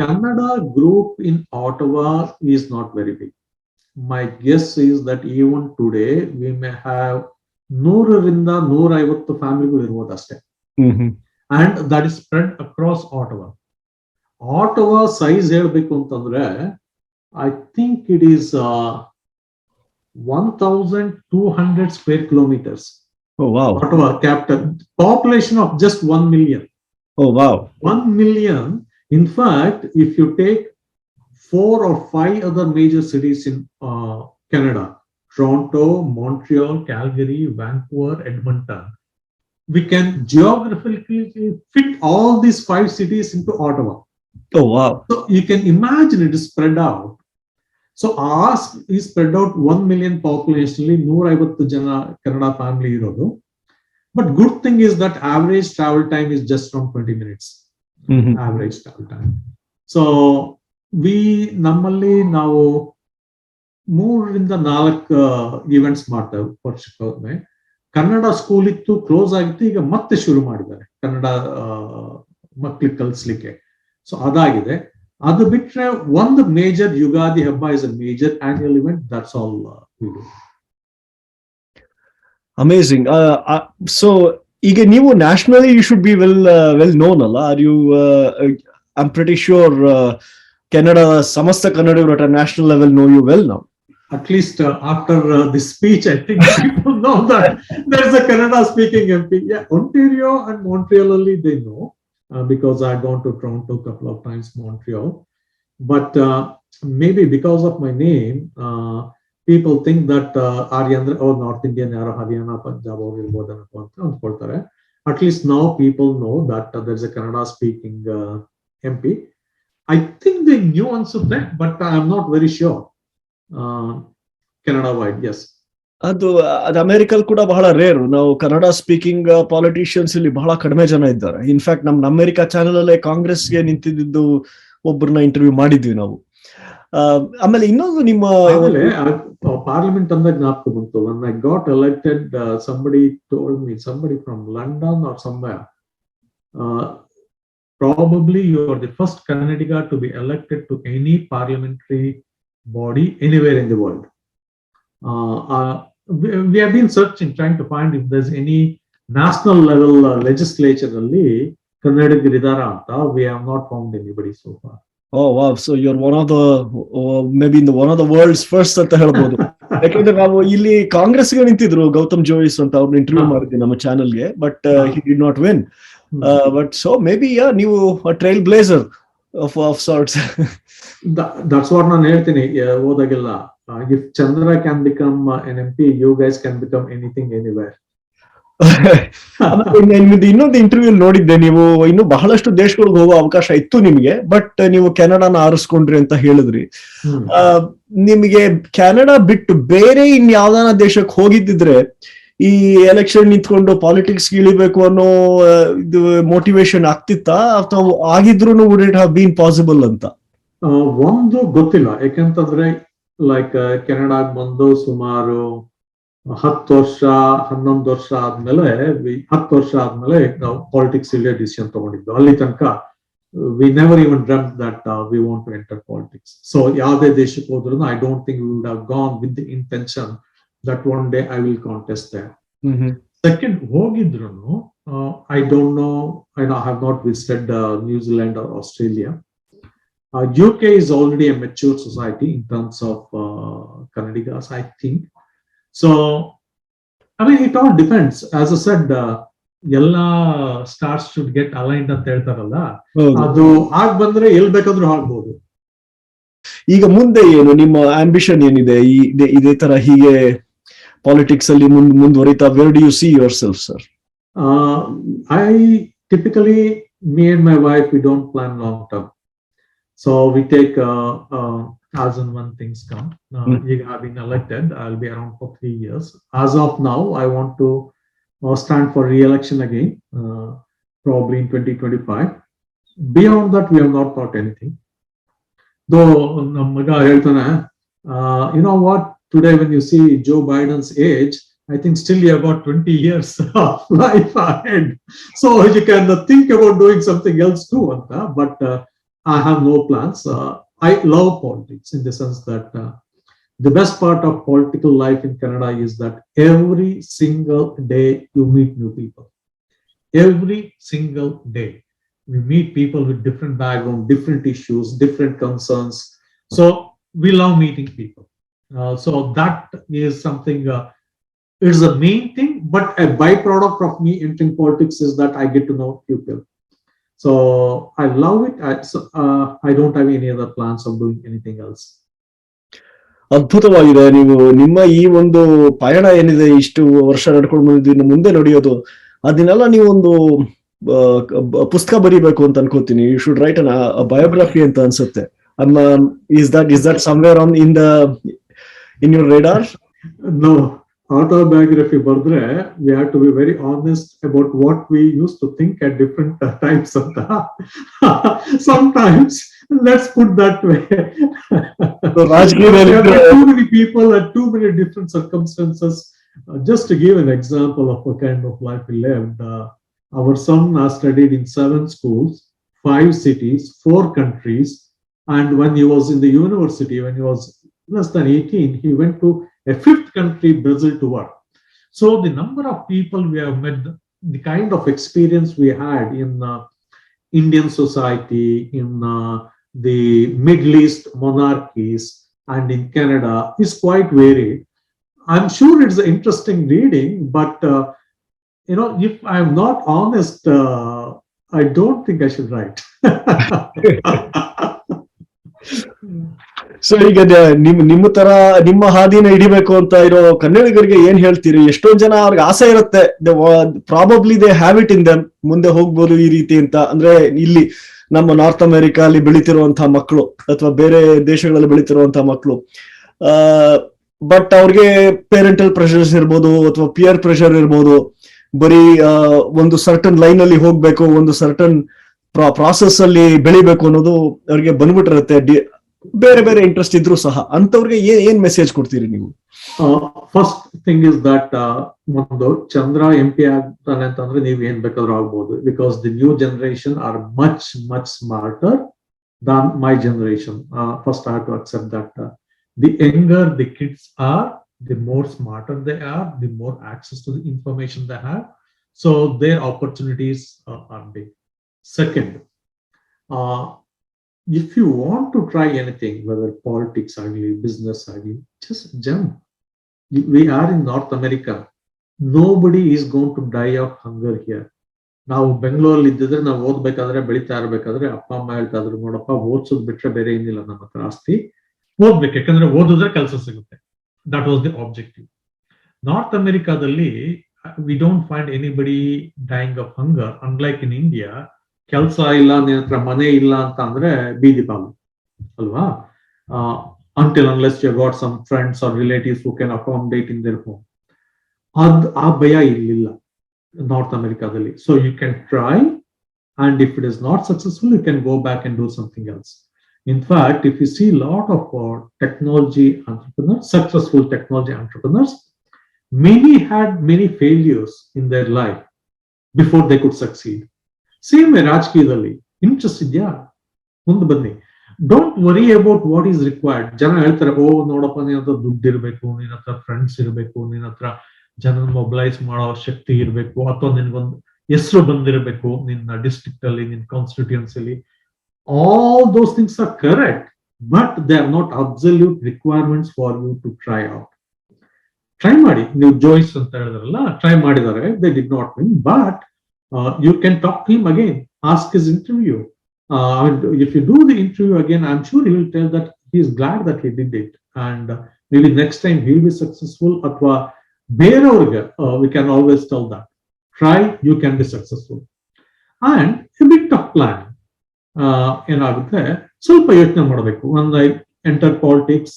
Kannada group in Ottawa is not very big. My guess is that even today we may have 100ರಿಂದ 150 ಫ್ಯಾಮಿಲಿಗಳು ಇರ್ಬೋದು ಅಷ್ಟೇ. And that is spread across Ottawa. Ottawa size ಹೇಳ್ಬೇಕು ಅಂತಂದ್ರೆ I think it is 1,200 square kilometers. Oh wow. Ottawa capital. Population of just 1 million. Oh wow. 1 million. In fact, if you take 4 or 5 other major cities in Canada, Toronto, Montreal, Calgary, Vancouver, Edmonton, we can geographically fit all these 5 cities into Ottawa. Oh wow. So you can imagine it is spread out. So ours is spread out 1 million population, 150 jana Kannada family irodu. But good thing is that average travel time is just around 20 minutes. Mm-hmm. Average travel time. So we normally now 3ರಿಂದ 4 events ಮಾಡ್ತೇವೆ ವರ್ಷಕ್ಕೊಮ್ಮೆ. Kannada school ಇತ್ತು, close ಆಗಿತ್ತು, ಈಗ ಮತ್ತೆ ಶುರು ಮಾಡಿದ್ದಾರೆ ಕನ್ನಡ ಮಕ್ಕಳಿಗೆ ಕಲಿಸ್ಲಿಕ್ಕೆ. So ಅದಾಗಿದೆ. ಅದು ಬಿಟ್ರೆ ಒಂದು ಮೇಜರ್ ಯುಗಾದಿ ಹಬ್ಬ is a major annual event. That's all we do. Amazing. So ಈಗ ನೀವು nationally you should be well known ಅಲ್ಲ? Are you I am pretty sure Kannada ಸಮಸ್ತ ಕನ್ನಡಿಗರು at a national level know you well now. At least after this speech, I think people know that there is a Kannada speaking MP. Yeah, Ontario and Montreal only they know. Because I've gone to Toronto a couple of times, Montreal. But maybe because of my name, people think that Arya or North Indian, Haryana, Punjab, or at least now people know that there's a Kannada speaking MP. I think they nuance of that, but I'm not very sure. Kannada wide, yes. ಅದು ಅಮೆರಿಕಲ್ ಕೂಡ ಬಹಳ rare. ನಾವು Kannada speaking politicians ಇಲ್ಲಿ ಬಹಳ ಕಡಿಮೆ ಜನ ಇದ್ದಾರೆ. In fact ನಮ್ಮ ಅಮೆರಿಕಾ ಚಾನೆಲ್ ಅಲ್ಲೇ ಕಾಂಗ್ರೆಸ್ಗೆ ನಿಂತಿದ್ದು ಒಬ್ಬರನ್ನ ಇಂಟರ್ವ್ಯೂ ಮಾಡಿದ್ವಿ ನಾವು. ಆಮೇಲೆ ಇನ್ನೊಂದು ನಿಮ್ಮ ಪಾರ್ಲಿಮೆಂಟ್ ಅಂದಾಗ ಜ್ಞಾಪಕ ಬಂತು. when I got elected, somebody told me, somebody from London or somewhere, probably you are the first Kannadiga to be elected to any parliamentary body anywhere in the world. We have been searching, trying to find if there's any national level legislature ಅಲ್ಲಿ ಕನ್ನಡಿಗರು ಇದಾರಾ ಅಂತ. We have not found anybody so far. Oh wow, so you're one of the maybe in the one of the world's first ಅಂತ ಹೇಳ್ಬೋದು. ಯಾಕಂದ್ರೆ ನಾವು ಇಲ್ಲಿ ಕಾಂಗ್ರೆಸ್ಗೆ ನಿಂತಿದ್ರು ಗೌತಮ್ ಜೋಯಿಸ್ ಅಂತ, ಅವ್ರನ್ನ ಇಂಟರ್ವ್ಯೂ ಮಾಡಿದ್ವಿ ನಮ್ಮ ಚಾನೆಲ್ಗೆ, but he did not win. But so maybe ನೀವು a trail blazer of sorts. That's what ನಾನು ಹೇಳ್ತೀನಿ ಓದಾಗೆಲ್ಲ. If Chandra can become an MP, you guys can become anything, anywhere. ನಿಮ್ದು ಇನ್ನೊಂದು ಇಂಟರ್ವ್ಯೂ ನೋಡಿದ್ದೆ, ನೀವು ಇನ್ನು ಬಹಳಷ್ಟು ದೇಶಗಳಿಗೆ ಹೋಗೋ ಅವಕಾಶ ಇತ್ತು ನಿಮ್ಗೆ, ಬಟ್ ನೀವು ಕೆನಡಾನ ಆರಿಸ್ಕೊಂಡ್ರಿ ಅಂತ ಹೇಳಿದ್ರಿ. ನಿಮಗೆ ಕೆನಡಾ ಬಿಟ್ಟು ಬೇರೆ ಇನ್ ಯಾವ್ದಾನ ದೇಶಕ್ಕೆ ಹೋಗಿದ್ದಿದ್ರೆ ಈ ಎಲೆಕ್ಷನ್ ನಿಂತ್ಕೊಂಡು ಪಾಲಿಟಿಕ್ಸ್ ಇಳಿಬೇಕು ಅನ್ನೋ ಇದು ಮೋಟಿವೇಶನ್ ಆಗ್ತಿತ್ತಾ, ಅಥವಾ ಆಗಿದ್ರು would it have been possible ಅಂತ? ಒಂದು ಗೊತ್ತಿಲ್ಲ, ಯಾಕೆಂತಂದ್ರೆ ಲೈಕ್ ಕೆನಡಾಗ್ ಬಂದು ಸುಮಾರು 10 ವರ್ಷ 11 ವರ್ಷ ಆದ್ಮೇಲೆ 10 ವರ್ಷ ಆದ್ಮೇಲೆ ನಾವು ಪಾಲಿಟಿಕ್ಸ್ ಇಲ್ಲೇ ಡಿಸಿಷನ್ ತಗೊಂಡಿದ್ದು. ಅಲ್ಲಿ ತನಕ we never even dream that we want to enter politics. So ಯಾವುದೇ ದೇಶಕ್ಕೆ ಹೋದ್ರು I don't think we would have gone with the intention that one day I will contest there. Second, ಹೋಗಿದ್ರು I don't know, I have not visited New Zealand or Australia. UK is already a mature society in terms of Kannadigas, I think. So, I mean, it all depends. As I said, ಎಲ್ಲ stars should get aligned ಅಂತ ಹೇಳ್ತಾರಲ್ಲ, ಅದು ಆಗ್ ಬಂದ್ರೆ L ಬೇಕಾದ್ರೂ ಆಗ್ಬೋದು. ಈಗ ಮುಂದೆ ಏನು ನಿಮ್ಮ ಆಂಬಿಷನ್ ಏನಿದೆ? ಇದೇ ತರ ಹೀಗೆ ಪಾಲಿಟಿಕ್ಸ್ ಅಲ್ಲಿ ಮುಂದುವರಿತಾ, where do U see your self, sir? I typically, me and my wife, we don't plan long term. So we take as and when things come. I've been elected. I'll be around for 3 years. As of now, I want to stand for re-election again, probably in 2025. Beyond that, we have not thought anything. Though, you know what? Today, when you see Joe Biden's age, I think still you have got 20 years of life ahead. So you can think about doing something else too. But I have no plans. I love politics in the sense that the best part of political life in Canada is that every single day you meet new people. Every single day we meet people with different background, different issues, different concerns. So we love meeting people. So that is something, it's the main thing, but a byproduct of me entering politics is that I get to know people. So I love it. I don't have any other plans of doing anything else. ಅದ್ಭುತವಾಗಿದೆ. ನೀವು ನಿಮ್ಮ ಈ ಒಂದು ಪಯಣ ಏನಿದೆ, ಇಷ್ಟು ವರ್ಷ ನಡ್ಕೊಂಡು ಬಂದಿದ್ದು, ಮುಂದೆ ನಡೆಯೋದು, ಅದನ್ನೆಲ್ಲ ನೀವು ಒಂದು ಪುಸ್ತಕ ಬರೀಬೇಕು ಅಂತ ಅನ್ಕೋತೀನಿ. You should write a biography ಅಂತ ಅನ್ಸುತ್ತೆ. Is that somewhere in your radar? No. Autobiography bardre, we have to be very honest about what we used to think at different times of the sometimes, let's put that way. So there are too many people at too many different circumstances. Just to give an example of a kind of life we lived, our son has studied in 7 schools, 5 cities, 4 countries, and when he was in the university, when he was less than 18, he went to a 5th country, Brazil, to work. So the number of people we have met, the kind of experience we had in Indian society, in the Middle East monarchies, and in Canada is quite varied. I'm sure it's an interesting reading, but you know, if I'm not honest, I don't think I should write. So ಈಗ ನಿಮ್ಮ ತರ ನಿಮ್ಮ ಹಾದಿನ ಹಿಡಿಬೇಕು ಅಂತ ಇರೋ ಕನ್ನಡಿಗರಿಗೆ ಏನ್ ಹೇಳ್ತೀರಿ? ಎಷ್ಟೊಂದ್ ಜನ ಅವ್ರಿಗೆ ಆಸೆ ಇರುತ್ತೆ, probably they have it in them, ಮುಂದೆ ಹೋಗ್ಬೋದು ಈ ರೀತಿ ಅಂತ. ಅಂದ್ರೆ ಇಲ್ಲಿ ನಮ್ಮ ನಾರ್ತ್ ಅಮೆರಿಕಾ ಅಲ್ಲಿ ಬೆಳಿತಿರುವಂತಹ ಮಕ್ಕಳು ಅಥವಾ ಬೇರೆ ದೇಶಗಳಲ್ಲಿ ಬೆಳಿತಿರುವಂತಹ ಮಕ್ಕಳು, ಬಟ್ ಅವ್ರಿಗೆ ಪೇರೆಂಟಲ್ ಪ್ರೆಷರ್ಸ್ ಇರ್ಬೋದು ಅಥವಾ ಪಿಯರ್ ಪ್ರೆಷರ್ ಇರ್ಬೋದು, ಬರೀ ಒಂದು ಸರ್ಟನ್ ಲೈನ್ ಅಲ್ಲಿ ಹೋಗ್ಬೇಕು, ಒಂದು ಸರ್ಟನ್ ಪ್ರಾಸೆಸ್ ಅಲ್ಲಿ ಬೆಳಿಬೇಕು ಅನ್ನೋದು ಅವ್ರಿಗೆ ಬಂದ್ಬಿಟ್ಟಿರುತ್ತೆ. ಬೇರೆ ಬೇರೆ ಇಂಟ್ರೆಸ್ಟ್ ಇದ್ರು ಸಹ ಅಂತವ್ರಿಗೆ ಏನ್ ಮೆಸೇಜ್ ಕೊಡ್ತೀರಿ ನೀವು? ಫಸ್ಟ್ ಥಿಂಗ್ ಇಸ್ ದಟ್ ಒಂದು ಚಂದ್ರ MP ಆಗ್ತಾನೆ ಅಂತಂದ್ರೆ ನೀವ್ ಏನ್ ಬೇಕಾದ್ರೂ ಆಗ್ಬೋದು, because the new generation are much smarter than my generation. First I have to accept that the younger the kids are, the more smarter they are, the more access to the information they have, so their opportunities are big. Second, if you want to try anything, whether politics agli, business agli, just jump. We are in North America. Nobody is going to die of hunger here. ನಾವು ಬೆಂಗಳೂರಲ್ಲಿ ಇದ್ದಿದ್ರೆ ನಾವು ಓದ್ಬೇಕಾದ್ರೆ ಬೆಳಿತಾ ಇರ್ಬೇಕಾದ್ರೆ ಅಪ್ಪ ಅಮ್ಮ ಹೇಳ್ತಾ ಇದ್ರು, ನೋಡಪ್ಪ ಓದ್ಸೋದ್ ಬಿಟ್ರೆ ಬೇರೆ ಏನಿಲ್ಲ ನಮ್ಮ ಹತ್ರ ಆಸ್ತಿ, ಓದ್ಬೇಕು, ಯಾಕಂದ್ರೆ ಓದಿದ್ರೆ ಕೆಲಸ ಸಿಗುತ್ತೆ. That was the objective. North ಅಮೆರಿಕಾದಲ್ಲಿ we don't find anybody dying of hunger. Unlike in India, ಕೆಲಸ ಇಲ್ಲ, ನಿನ್ನ ಹತ್ರ ಮನೆ ಇಲ್ಲ ಅಂತ ಅಂದ್ರೆ ಬೀದಿ ಪಾಲು ಅಲ್ವಾ? Until unless you got some friends or relatives who can accommodate in their home. ಆ ಭಯ ಇಲ್ಲಿಲ್ಲ ನಾರ್ತ್ ಅಮೆರಿಕಾದಲ್ಲಿ. So you can try, and if it is not successful, you can go back and do something else. In fact, if you see a lot of technology entrepreneurs, successful technology entrepreneurs, many had many failures in their life before they could succeed. Same way ರಾಜಕೀಯದಲ್ಲಿ interest ಇದೆಯಾ, ಮುಂದೆ ಬನ್ನಿ. Don't worry about what is required. ಜನ ಹೇಳ್ತಾರೆ, ಓ ನೋಡಪ್ಪ, ನಿನ್ನ ಹತ್ರ ದುಡ್ಡು ಇರಬೇಕು, ನಿನ್ನ ಹತ್ರ ಫ್ರೆಂಡ್ಸ್ ಇರಬೇಕು, ನಿನ್ನ ಹತ್ರ ಜನ ಮೊಬಿಲೈಸ್ ಮಾಡೋ ಶಕ್ತಿ ಇರಬೇಕು, ಅಥವಾ ನಿನ್ಗೊಂದು ಹೆಸರು ಬಂದಿರಬೇಕು ನಿನ್ನ ಡಿಸ್ಟ್ರಿಕ್ಟ್ ಅಲ್ಲಿ, ನಿನ್ನ ಕಾನ್ಸ್ಟಿಟ್ಯೂನ್ಸಿಲಿ. All those things are correct, but they are not absolute requirements for you to try out. Try ಮಾಡಿ. ನೀವು ಜೋಯ್ಸ್ ಅಂತ ಹೇಳಿದ್ರಲ್ಲ, ಟ್ರೈ ಮಾಡಿದ್ದಾರೆ, they did not win, but you can talk to him again, ask his interview. If you do the interview again, I'm sure he will tell that he is glad that he did it, and maybe next time he will be successful. Athwa ಬೇರೆಯವ್ರಿಗೆ we can always tell that try, you can be successful. And a bit of planning. ಏನಾಗುತ್ತೆ, ಸ್ವಲ್ಪ ಯೋಚನೆ ಮಾಡಬೇಕು. When I entered politics,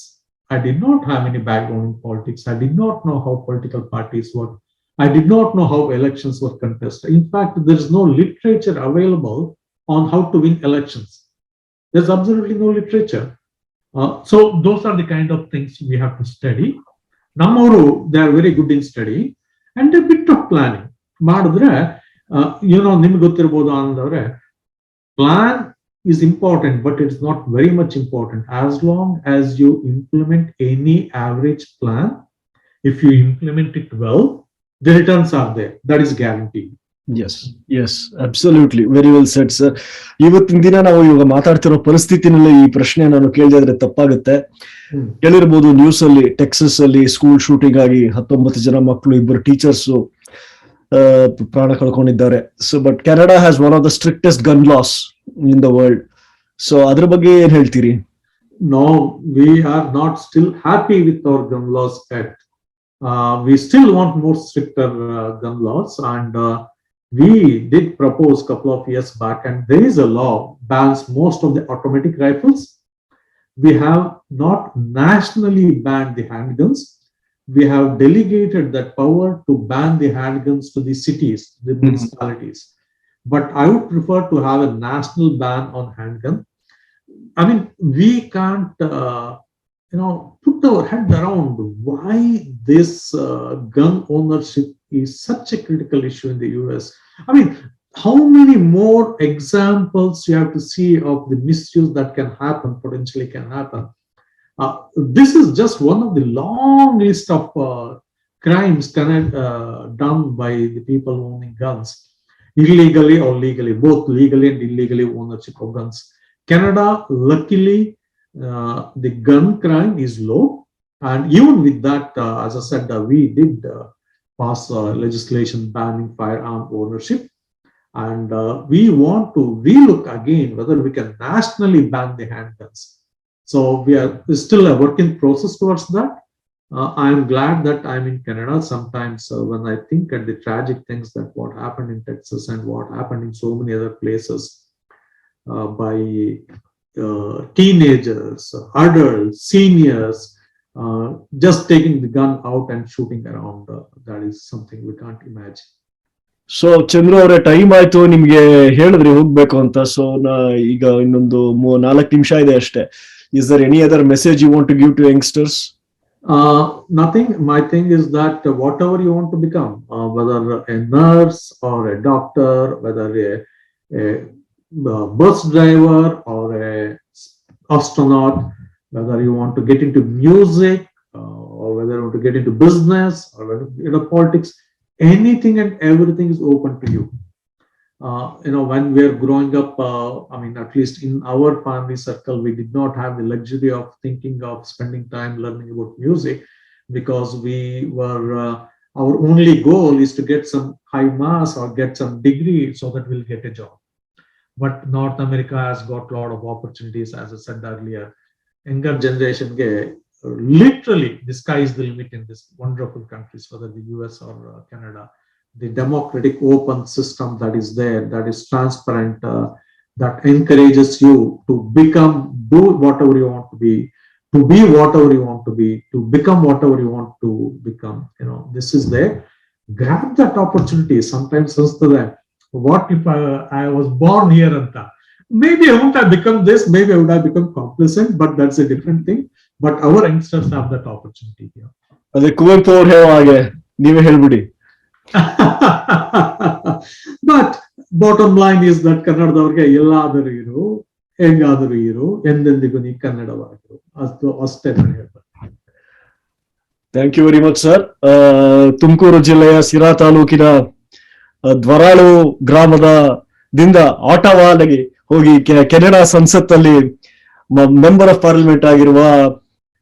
I did not have any background in politics. I did not know how political parties work. I did not know how elections were contested. In fact, there is no literature available on how to win elections. There's absolutely no literature. So those are the kind of things we have to study. Nammoru, they are very good in study, and a bit of planning. ಮಾಡಿದ್ರೆ ನಿಮ್ಗೆ ಗೊತ್ತಿರಬಹುದು ಆನಂದ್ ಅವರೇ, plan is important, but it's not very much important. As long as you implement any average plan, if you implement it well, the returns are there. That is guaranteed. Yes, absolutely. Very well said, sir. ಇವತ್ತಿನ ದಿನ ನಾವು ಇವಾಗ ಮಾತಾಡ್ತಿರೋ ಪರಿಸ್ಥಿತಿನಲ್ಲಿ ಈ ಪ್ರಶ್ನೆ ನಾನು ಕೇಳಿದ್ರೆ ತಪ್ಪಾಗುತ್ತೆ. ಕೇಳಿರ್ಬೋದು, ನ್ಯೂಸ್ ಅಲ್ಲಿ ಟೆಕ್ಸಸ್ ಅಲ್ಲಿ ಸ್ಕೂಲ್ ಶೂಟಿಂಗ್ ಆಗಿ 19 ಜನ ಮಕ್ಕಳು, 2 ಟೀಚರ್ಸ್ ಪ್ರಾಣ ಕಳ್ಕೊಂಡಿದ್ದಾರೆ. So but Canada has one of the strictest gun laws in the world. So ಅದ್ರ ಬಗ್ಗೆ ಏನ್ ಹೇಳ್ತೀರಿ? No, we are not still happy with our gun laws yet. We still want more stricter gun laws, and we did propose a couple of years back, and there is a law bans most of the automatic rifles. We have not nationally banned the handguns. We have delegated that power to ban the handguns to the cities, the municipalities. But I would prefer to have a national ban on handgun. I mean, we can't, put our head around why this gun ownership is such a critical issue in the US. I mean, how many more examples you have to see of the misuse that can happen, potentially can happen. This is just one of the long list of crimes done by the people owning guns, illegally or legally, both legally and illegally ownership of guns. Canada, luckily, the gun crime is low, and even with that, as I said, we did pass legislation banning firearm ownership, and we want to relook again whether we can nationally ban the handguns. So it's still a work in process towards that. I am glad that I'm in Canada. Sometimes when I think at the tragic things that what happened in Texas and what happened in so many other places by teenagers, adults, seniors, just taking the gun out and shooting around, that is something we can't imagine. So Chandra ಅವರೇ, time ಆಯ್ತು, ನಿಮ್ಗೆ ಹೇಳಿದ್ರಿ ಹೋಗ್ಬೇಕು ಅಂತ. So ಈಗ ಇನ್ನೊಂದು 4 ನಿಮಿಷ ಇದೆ ಅಷ್ಟೇ. Is there any other message you want to give to youngsters? Nothing. My thing is that whatever you want to become, whether a nurse or a doctor, whether a bus driver or a astronaut, whether you want to get into music or whether you want to get into business or whether politics, anything and everything is open to you. When we are growing up, at least in our family circle, we did not have the luxury of thinking of spending time learning about music, because we were our only goal is to get some high marks or get some degree so that we'll get a job. But North America has got a lot of opportunities, as I said earlier. Younger generation literally the sky is the limit in this wonderful countries, whether the US or Canada. The democratic open system that is there, that is transparent, that encourages you to do whatever you want to be whatever you want to be, to become whatever you want to become. This is there. Grab that opportunity. Sometimes what if I was born here anta? Maybe I wouldn't have become this, maybe I would have become complacent, but that's a different thing. But our youngsters have that opportunity here. ಅದೇ ಕುವೆಂಪು ಅವ್ರು ಹೇಳೋ ಹಾಗೆ ನೀವೇ ಹೇಳ್ಬಿಡಿ. But bottom line is that ಕನ್ನಡದವ್ರಿಗೆ ಎಲ್ಲಾದರೂ ಇರು, ಹೆಂಗಾದರೂ ಇರು, ಎಂದೆಂದಿಗೂ ನೀ ಕನ್ನಡವಾಗಿರು. ಅಷ್ಟೇ ನಾನು ಹೇಳ್ಬೇಕು. Thank you very much sir. Tumakuru ಜಿಲ್ಲೆಯ ಸಿರಾ ತಾಲೂಕಿನ ದ್ವರಾಳು ಗ್ರಾಮದಿಂದ ಆಟವಾಗೆ ಹೋಗಿ ಕೆನಡಾ ಸಂಸತ್ತಲ್ಲಿ ಮೆಂಬರ್ ಆಫ್ ಪಾರ್ಲಿಮೆಂಟ್ ಆಗಿರುವ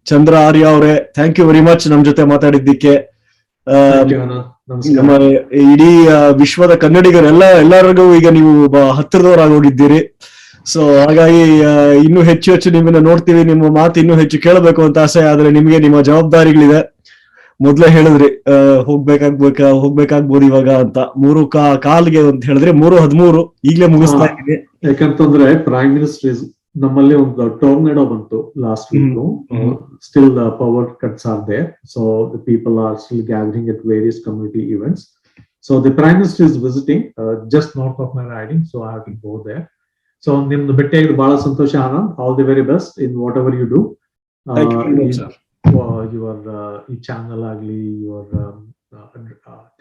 ಚಂದ್ರ ಆರ್ಯ ಅವರೇ, ಥ್ಯಾಂಕ್ ಯು ವೆರಿ ಮಚ್ ನಮ್ ಜೊತೆ ಮಾತಾಡಿದ್ದಕ್ಕೆ. ನಮ್ಮ ಇಡೀ ವಿಶ್ವದ ಎಲ್ಲರಿಗೂ ಈಗ ನೀವು ಹತ್ತಿರದವರಾಗೋಗಿದ್ದೀರಿ. ಸೊ ಹಾಗಾಗಿ ಇನ್ನೂ ಹೆಚ್ಚು ನಿಮ್ಮನ್ನ ನೋಡ್ತೀವಿ, ನಿಮ್ಮ ಮಾತು ಇನ್ನೂ ಹೆಚ್ಚು ಕೇಳಬೇಕು ಅಂತ ಆಸೆ. ಆದ್ರೆ ನಿಮ್ಗೆ ನಿಮ್ಮ ಜವಾಬ್ದಾರಿಗಳಿದೆ. ಮೊದ್ಲೇ ಹೇಳಿದ್ರಿ ಹೋಗ್ಬೇಕಾಗ್ಬೋದು ಇವಾಗ ಅಂತ. 3:15 ಅಂತ ಹೇಳಿದ್ರೆ 3:13 ಈಗಲೇ ಮುಗಿಸ್ತಾ ಇದ್ದೀನಿ. ಯಾಕಂತಂದ್ರೆ ಪ್ರೈಮ್ ಮಿನಿಸ್ಟರ್ ನಮ್ಮಲ್ಲಿ ಒಂದು ಟೋರ್ನೆಡೋ ಬಂತು last week. Still the power cuts are there, so the people are still gathering at various community events. So the prime minister is visiting just north of my riding, so I have to go there. So ನಿಮ್ದು ಭೇಟಿಯಾಗಿ ಬಹಳ ಸಂತೋಷ Anand. All the very best in whatever you do. Your ಈ channel ಆಗ್ಲಿ, your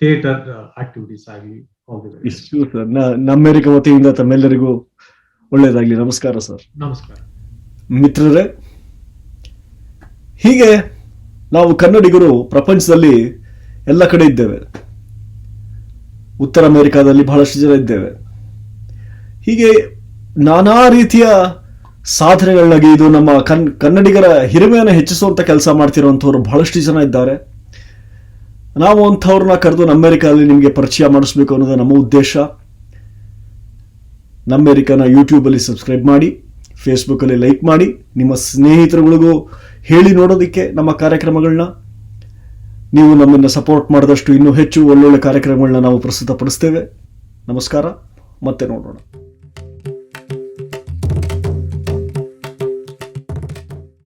theatre activities ಆಗ್ಲಿ, all the very best. ನಮ್ಮೆರಿಕ ವತಿಯಿಂದ ತಮ್ಮೆಲ್ಲರಿಗೂ ಒಳ್ಳೇದಾಗ್ಲಿ. ನಮಸ್ಕಾರ ಸರ್. ನಮಸ್ಕಾರ ಮಿತ್ರರೇ. ಹೀಗೆ ನಾವು ಕನ್ನಡಿಗರು ಪ್ರಪಂಚದಲ್ಲಿ ಎಲ್ಲ ಕಡೆ ಇದ್ದೇವೆ. ಉತ್ತರ ಅಮೆರಿಕಾದಲ್ಲಿ ಬಹಳಷ್ಟು ಜನ ಇದ್ದೇವೆ. ಹೀಗೆ ನಾನಾ ರೀತಿಯ ಸಾಧನೆಗಳಾಗಿ ಇದು ನಮ್ಮ ಕನ್ನಡಿಗರ ಹಿರಿಮೆಯನ್ನು ಹೆಚ್ಚಿಸುವಂತ ಕೆಲಸ ಮಾಡ್ತಿರುವಂತವ್ರು ಬಹಳಷ್ಟು ಜನ ಇದ್ದಾರೆ. ನಾವು ಅಂಥವ್ರನ್ನ ಕರೆದು ಅಮೆರಿಕಾದಲ್ಲಿ ನಿಮಗೆ ಪರಿಚಯ ಮಾಡಿಸ್ಬೇಕು ಅನ್ನೋದು ನಮ್ಮ ಉದ್ದೇಶ. ಅಮೆರಿಕನ ಯೂಟ್ಯೂಬ್ ಅಲ್ಲಿ ಸಬ್ಸ್ಕ್ರೈಬ್ ಮಾಡಿ, ಫೇಸ್ಬುಕ್ ಅಲ್ಲಿ ಲೈಕ್ ಮಾಡಿ, ನಿಮ್ಮ ಸ್ನೇಹಿತರುಗಳಿಗೂ ಹೇಳಿ ನೋಡೋದಕ್ಕೆ ನಮ್ಮ ಕಾರ್ಯಕ್ರಮಗಳನ್ನ. ನೀವು ನಮ್ಮನ್ನ ಸಪೋರ್ಟ್ ಮಾಡಿದಷ್ಟು ಇನ್ನೂ ಹೆಚ್ಚು ಒಳ್ಳೊಳ್ಳೆ ಕಾರ್ಯಕ್ರಮಗಳನ್ನ ನಾವು ಪ್ರಸ್ತುತಪಡಿಸ್ತೇವೆ. ನಮಸ್ಕಾರ, ಮತ್ತೆ ನೋಡೋಣ.